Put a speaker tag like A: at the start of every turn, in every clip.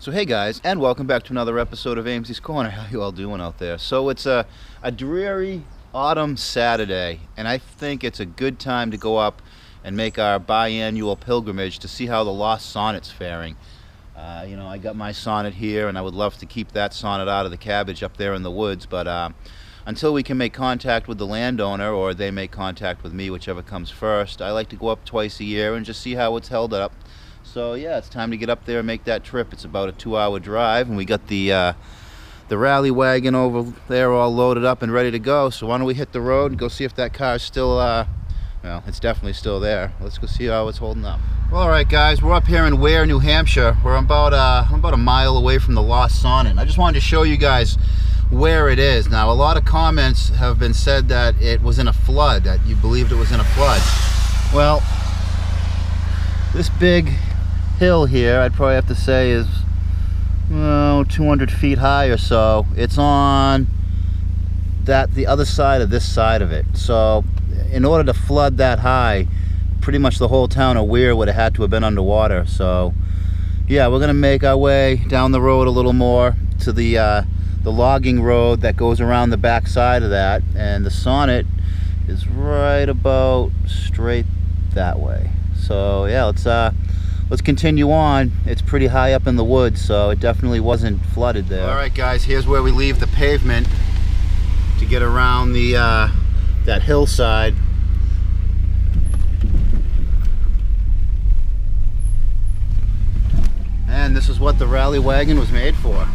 A: So hey guys, and welcome back to another episode of AMC's Corner. How you all doing out there? So it's a dreary autumn Saturday, and I think it's a good time to go up and make our biannual pilgrimage to see how the lost Sonnet's faring. I got my Sonnet here, and I would love to keep that Sonnet out of the cabbage up there in the woods, but until we can make contact with the landowner, or they make contact with me, whichever comes first, I like to go up twice a year and just see how it's held up. So yeah, it's time to get up there and make that trip. It's about a 2-hour drive, and we got the rally wagon over there all loaded up and ready to go. So why don't we hit the road and go see if that car is still, well, it's definitely still there. Let's go see how it's holding up. Well, all right, guys, we're up here in Ware, New Hampshire. We're about a mile away from the lost Sonnet. I just wanted to show you guys where it is. Now, a lot of comments have been said that it was in a flood, that you believed it was in a flood. Well, this big hill here, I'd probably have to say, is 200 feet high or so. It's on the other side of this side of it. So in order to flood that high, pretty much the whole town of Ware would have had to have been underwater. So yeah, we're gonna make our way down the road a little more to the logging road that goes around the back side of that, and the Sonnet is right about straight that way. So yeah, let's continue on. It's pretty high up in the woods, so it definitely wasn't flooded there. All right, guys, here's where we leave the pavement to get around the that hillside. And this is what the rally wagon was made for.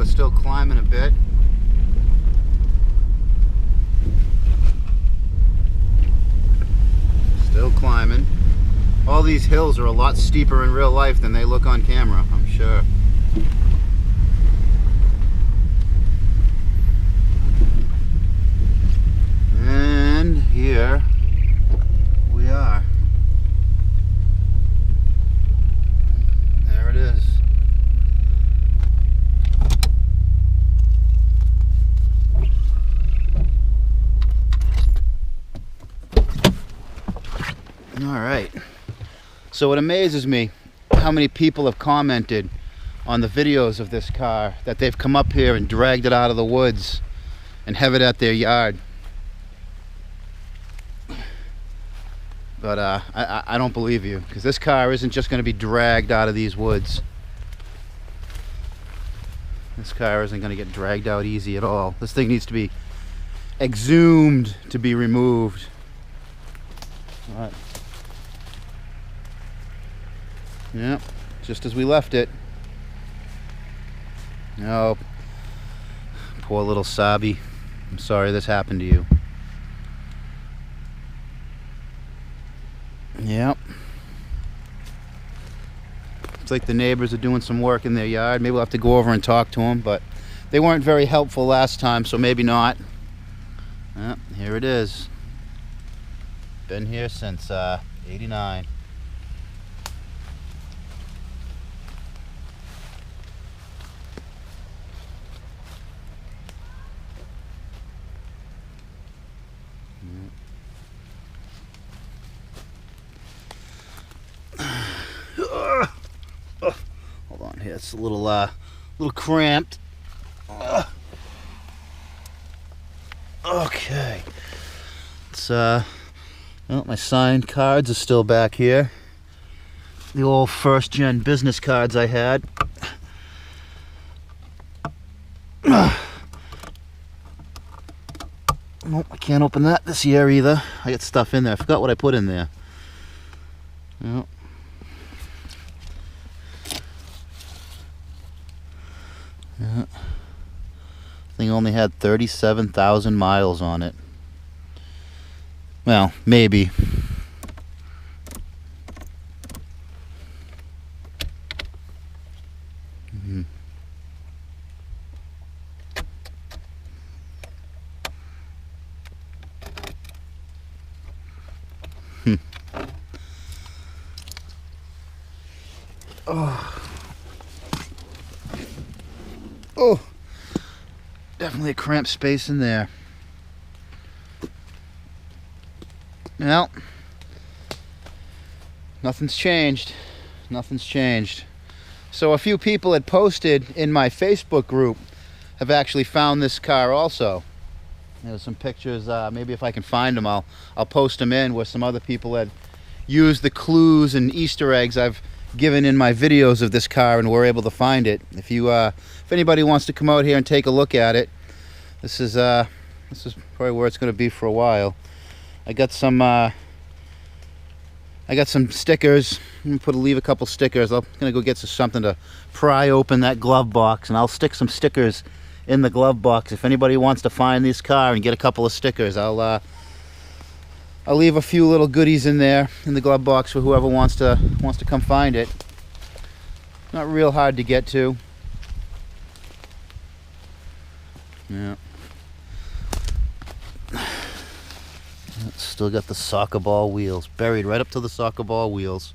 A: Still climbing a bit. Still climbing. All these hills are a lot steeper in real life than they look on camera, I'm sure. And here we are. There it is. All right, so it amazes me how many people have commented on the videos of this car that they've come up here and dragged it out of the woods and have it at their yard. But I don't believe you, because this car isn't just going to be dragged out of these woods. This car isn't going to get dragged out easy at all. This thing needs to be exhumed to be removed. All right. Yep, just as we left it. Oh, poor little Saab. I'm sorry this happened to you. Yep. It's like the neighbors are doing some work in their yard. Maybe we'll have to go over and talk to them, but they weren't very helpful last time, so maybe not. Yep, here it is. Been here since '89. Hold on here, it's a little cramped. Okay, it's well, my signed cards are still back here. The old first-gen business cards I had. Nope, I can't open that this year either. I got stuff in there. I forgot what I put in there. Yep. Thing only had 37,000 miles on it. Well, maybe. Oh, definitely a cramped space in there. Well, nothing's changed. Nothing's changed. So a few people had posted in my Facebook group have actually found this car also. There's some pictures, maybe if I can find them, I'll post them in, where some other people had used the clues and Easter eggs I've given in my videos of this car and were able to find it. If anybody wants to come out here and take a look at it, this is probably where it's going to be for a while. I got some stickers. I'm gonna leave a couple stickers. I'm gonna go get something to pry open that glove box, and I'll stick some stickers in the glove box. If anybody wants to find this car and get a couple of stickers, I'll leave a few little goodies in there in the glove box for whoever wants to come find it. Not real hard to get to. Yeah. Still got the soccer ball wheels buried right up to the soccer ball wheels.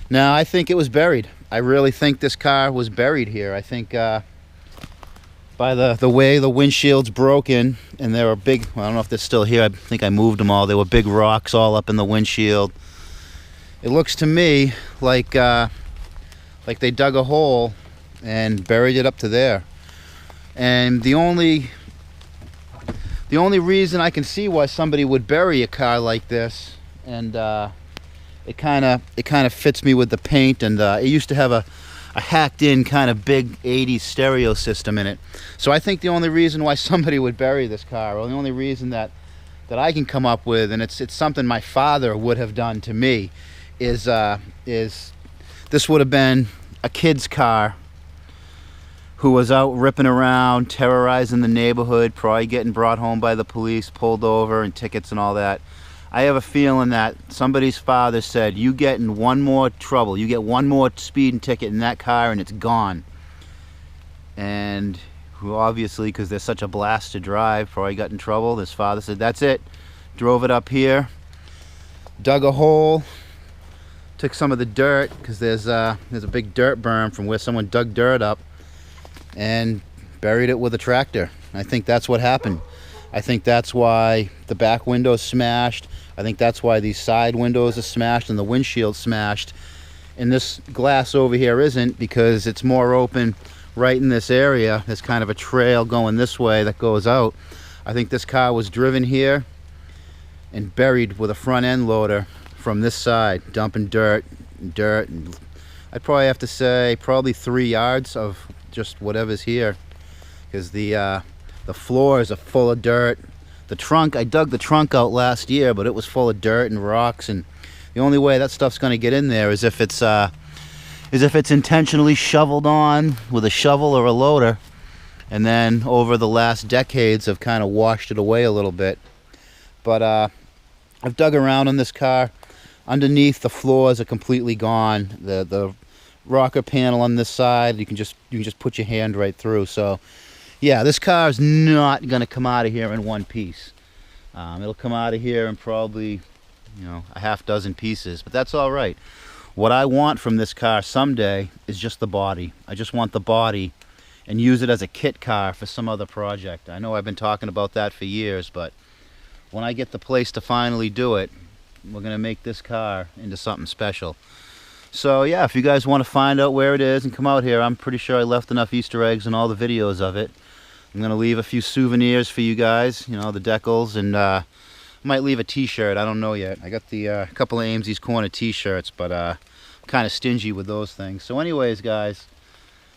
A: Now I think it was buried. I really think this car was buried here. I think by the way the windshield's broken, and there were big, well, I don't know if they're still here, I think I moved them all. There were big rocks all up in the windshield. It looks to me like they dug a hole and buried it up to there. And the only reason I can see why somebody would bury a car like this, and it kind of fits me with the paint, and it used to have a hacked in kind of big 80s stereo system in it. So I think the only reason why somebody would bury this car, or the only reason that I can come up with, and it's something my father would have done to me, is this would have been a kid's car who was out ripping around, terrorizing the neighborhood, probably getting brought home by the police, pulled over, and tickets and all that. I have a feeling that somebody's father said, you get in one more trouble, you get one more speeding ticket in that car and it's gone. And who obviously, because they're such a blast to drive, probably got in trouble. His father said, that's it. Drove it up here, dug a hole, took some of the dirt, because there's a big dirt berm from where someone dug dirt up, and buried it with a tractor. I think that's what happened. I think that's why the back window's smashed. I think that's why these side windows are smashed and the windshield smashed. And this glass over here isn't, because it's more open right in this area. There's kind of a trail going this way that goes out. I think this car was driven here and buried with a front end loader from this side, dumping dirt. And I'd probably have to say probably 3 yards of just whatever's here, because the floors are full of dirt. The trunk, I dug the trunk out last year, but it was full of dirt and rocks, and the only way that stuff's going to get in there is if it's intentionally shoveled on with a shovel or a loader, and then over the last decades have kind of washed it away a little bit. But I've dug around on this car. Underneath, the floors are completely gone. The rocker panel on this side, you can just put your hand right through. So yeah, this car is not going to come out of here in one piece. It'll come out of here in probably, a half dozen pieces, but that's all right. What I want from this car someday is just the body. I just want the body and use it as a kit car for some other project. I know I've been talking about that for years, but when I get the place to finally do it, we're going to make this car into something special. So yeah, if you guys want to find out where it is and come out here, I'm pretty sure I left enough Easter eggs in all the videos of it. I'm going to leave a few souvenirs for you guys, the decals, and might leave a t-shirt. I don't know yet. I got the couple of Amesey's Corner t-shirts, but I'm kind of stingy with those things. So anyways, guys,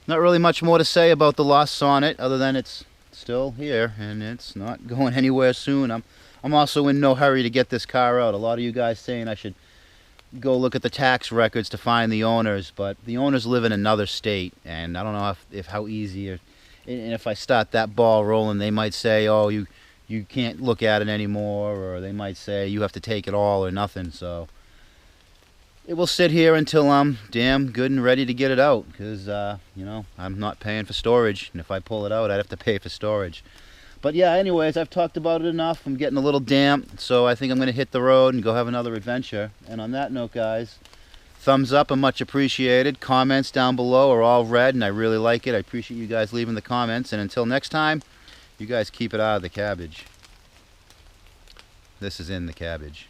A: not really much more to say about the lost Sonnet, other than it's still here and it's not going anywhere soon. I'm also in no hurry to get this car out. A lot of you guys saying I should go look at the tax records to find the owners, but the owners live in another state, and I don't know if how easy, and if I start that ball rolling, they might say, oh, you can't look at it anymore, or they might say you have to take it all or nothing. So it will sit here until I'm damn good and ready to get it out, because you know, I'm not paying for storage, and if I pull it out, I'd have to pay for storage. But yeah, anyways, I've talked about it enough. I'm getting a little damp, so I think I'm going to hit the road and go have another adventure. And on that note, guys, thumbs up are much appreciated. Comments down below are all read, and I really like it. I appreciate you guys leaving the comments. And until next time, you guys keep it out of the cabbage. This is in the cabbage.